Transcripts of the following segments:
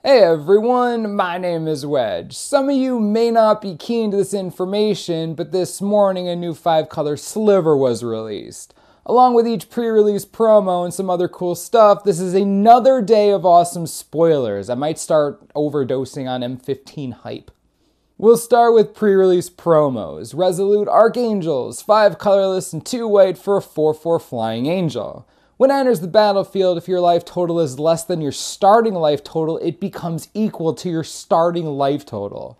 Hey everyone, my name is Wedge. Some of you may not be keen to this information, but this morning a new 5-color sliver was released. Along with each pre-release promo and some other cool stuff, this is another day of awesome spoilers. I might start overdosing on M15 hype. We'll start with pre-release promos. Resolute Archangels, 5 colorless and 2 white for a 4/4 flying angel. When it enters the battlefield, if your life total is less than your starting life total, it becomes equal to your starting life total.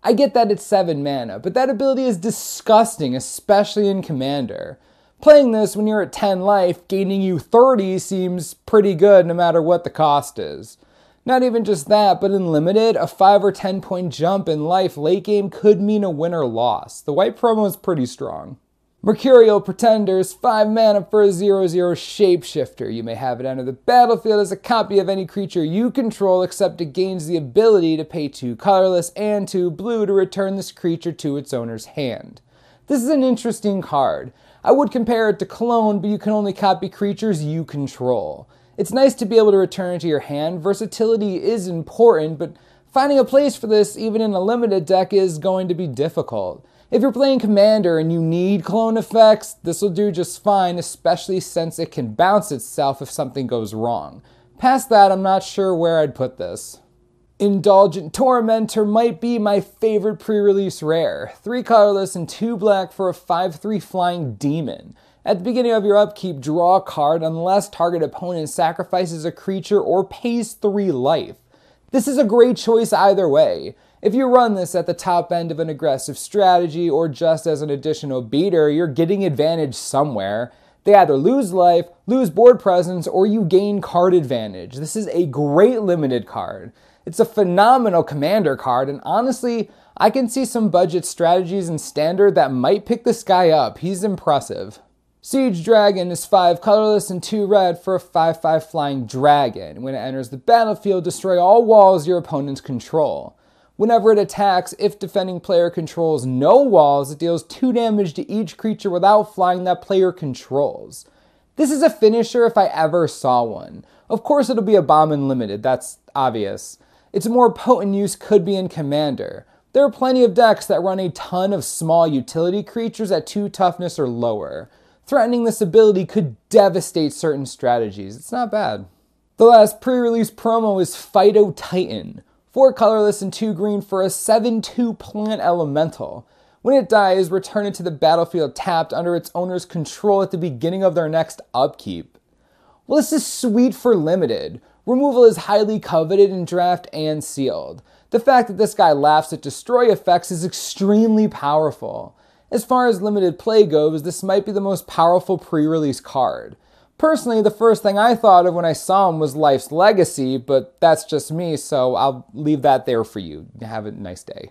I get that it's 7 mana, but that ability is disgusting, especially in Commander. Playing this when you're at 10 life, gaining you 30 seems pretty good no matter what the cost is. Not even just that, but in Limited, a 5 or 10 point jump in life late game could mean a win or loss. The white promo is pretty strong. Mercurial Pretenders, 5 mana for a 0/0 shapeshifter. You may have it enter the battlefield as a copy of any creature you control, except it gains the ability to pay 2 colorless and 2 blue to return this creature to its owner's hand. This is an interesting card. I would compare it to Clone, but you can only copy creatures you control. It's nice to be able to return it to your hand. Versatility is important, but finding a place for this, even in a limited deck, is going to be difficult. If you're playing Commander and you need clone effects, this will do just fine, especially since it can bounce itself if something goes wrong. Past that, I'm not sure where I'd put this. Indulgent Tormentor might be my favorite pre-release rare. 3 colorless and 2 black for a 5/3 flying demon. At the beginning of your upkeep, draw a card unless target opponent sacrifices a creature or pays 3 life. This is a great choice either way. If you run this at the top end of an aggressive strategy or just as an additional beater, you're getting advantage somewhere. They either lose life, lose board presence, or you gain card advantage. This is a great limited card. It's a phenomenal Commander card, and honestly, I can see some budget strategies in Standard that might pick this guy up. He's impressive. Siege Dragon is 5 colorless and 2 red for a 5/5 flying dragon. When it enters the battlefield, destroy all walls your opponents control. Whenever it attacks, if defending player controls no walls, it deals 2 damage to each creature without flying that player controls. This is a finisher if I ever saw one. Of course it'll be a bomb in Limited, that's obvious. Its more potent use could be in Commander. There are plenty of decks that run a ton of small utility creatures at 2 toughness or lower. Threatening this ability could devastate certain strategies. It's not bad. The last pre-release promo is Phyto Titan. 4 colorless and 2 green for a 7/2 plant elemental. When it dies, return it to the battlefield tapped under its owner's control at the beginning of their next upkeep. Well, this is sweet for Limited. Removal is highly coveted in Draft and Sealed. The fact that this guy laughs at destroy effects is extremely powerful. As far as limited play goes, this might be the most powerful pre-release card. Personally, the first thing I thought of when I saw him was Life's Legacy, but that's just me, so I'll leave that there for you. Have a nice day.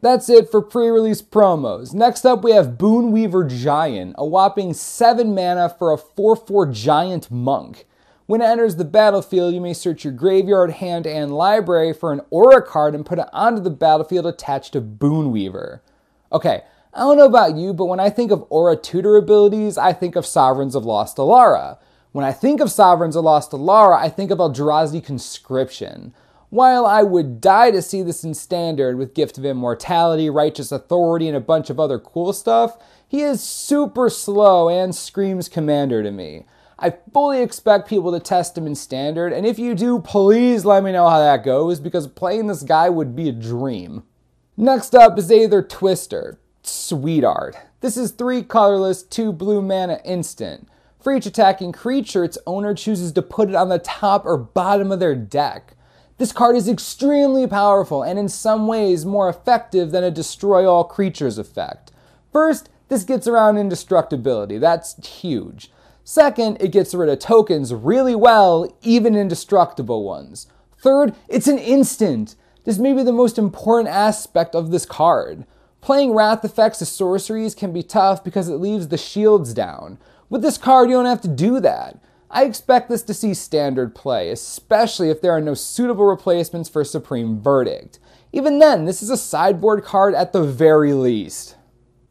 That's it for pre-release promos. Next up, we have Boonweaver Giant, a whopping 7 mana for a 4/4 giant monk. When it enters the battlefield, you may search your graveyard, hand, and library for an aura card and put it onto the battlefield attached to Boonweaver. Okay, I don't know about you, but when I think of aura tutor abilities, I think of Sovereigns of Lost Alara. When I think of Sovereigns of Lost Alara, I think of Eldrazi Conscription. While I would die to see this in Standard with Gift of Immortality, Righteous Authority, and a bunch of other cool stuff, he is super slow and screams Commander to me. I fully expect people to test him in Standard, and if you do, please let me know how that goes, because playing this guy would be a dream. Next up is Aether Twister. Sweetheart. This is 3 colorless, 2 blue mana instant. For each attacking creature, its owner chooses to put it on the top or bottom of their deck. This card is extremely powerful and in some ways more effective than a destroy all creatures effect. First, this gets around indestructibility. That's huge. Second, it gets rid of tokens really well, even indestructible ones. Third, it's an instant. This may be the most important aspect of this card. Playing wrath effects as sorceries can be tough because it leaves the shields down. With this card, you don't have to do that. I expect this to see Standard play, especially if there are no suitable replacements for Supreme Verdict. Even then, this is a sideboard card at the very least.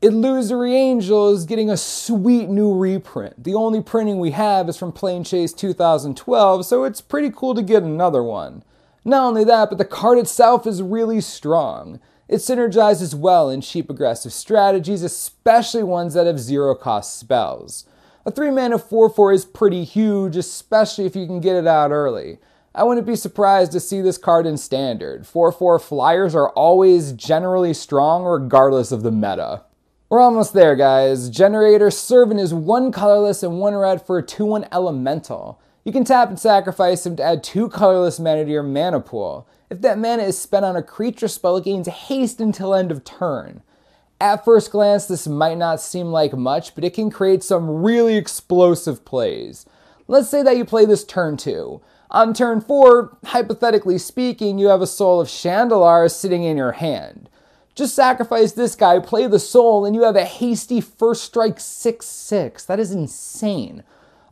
Illusory Angel is getting a sweet new reprint. The only printing we have is from Plane Chase 2012, so it's pretty cool to get another one. Not only that, but the card itself is really strong. It synergizes well in cheap aggressive strategies, especially ones that have zero cost spells. A 3-mana 4/4 is pretty huge, especially if you can get it out early. I wouldn't be surprised to see this card in Standard. 4/4 flyers are always generally strong regardless of the meta. We're almost there, guys. Generator Servant is 1 colorless and 1 red for a 2/1 elemental. You can tap and sacrifice him to add 2 colorless mana to your mana pool. If that mana is spent on a creature spell, it gains haste until end of turn. At first glance, this might not seem like much, but it can create some really explosive plays. Let's say that you play this turn 2. On turn 4, hypothetically speaking, you have a Soul of Chandalar sitting in your hand. Just sacrifice this guy, play the soul, and you have a hasty first strike 6/6. That is insane.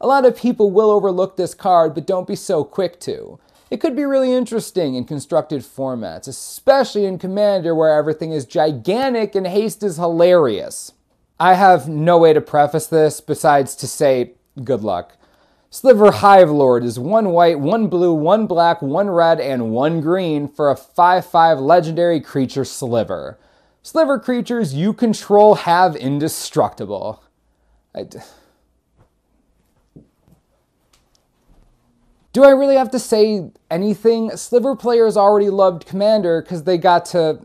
A lot of people will overlook this card, but don't be so quick to. It could be really interesting in constructed formats, especially in Commander where everything is gigantic and haste is hilarious. I have no way to preface this besides to say good luck. Sliver Hivelord is 1 white, 1 blue, 1 black, 1 red, and 1 green for a 5/5 legendary creature Sliver. Sliver creatures you control have indestructible. Do I really have to say anything? Sliver players already loved Commander because they got to,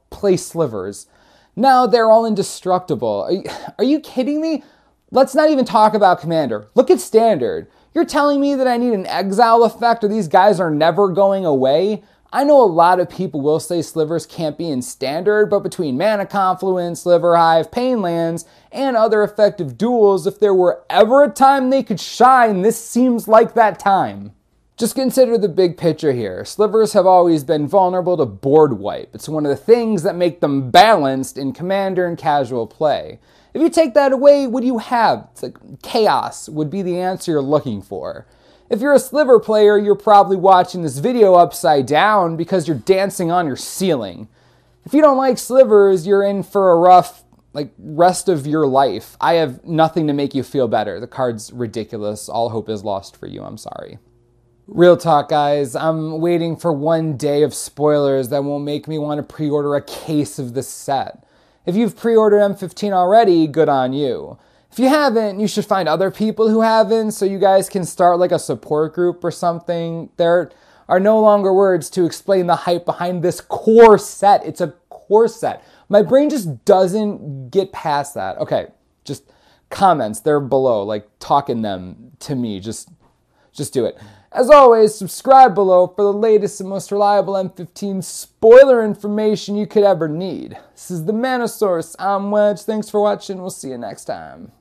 play Slivers. Now they're all indestructible. Are you kidding me? Let's not even talk about Commander. Look at Standard. You're telling me that I need an exile effect or these guys are never going away? I know a lot of people will say Slivers can't be in Standard, but between Mana Confluence, Sliver Hive, Painlands, and other effective duels, if there were ever a time they could shine, this seems like that time. Just consider the big picture here. Slivers have always been vulnerable to board wipe. It's one of the things that make them balanced in Commander and casual play. If you take that away, what do you have? It's like chaos would be the answer you're looking for. If you're a Sliver player, you're probably watching this video upside down because you're dancing on your ceiling. If you don't like Slivers, you're in for a rough, rest of your life. I have nothing to make you feel better. The card's ridiculous. All hope is lost for you. I'm sorry. Real talk, guys. I'm waiting for one day of spoilers that won't make me want to pre-order a case of this set. If you've pre-ordered M15 already, good on you. If you haven't, you should find other people who haven't so you guys can start a support group or something. There are no longer words to explain the hype behind this core set. It's a core set. My brain just doesn't get past that. Okay, just comments, they're below, talking them to me. Just do it. As always, subscribe below for the latest and most reliable M15 spoiler information you could ever need. This is the Mana Source. I'm Wedge. Thanks for watching. We'll see you next time.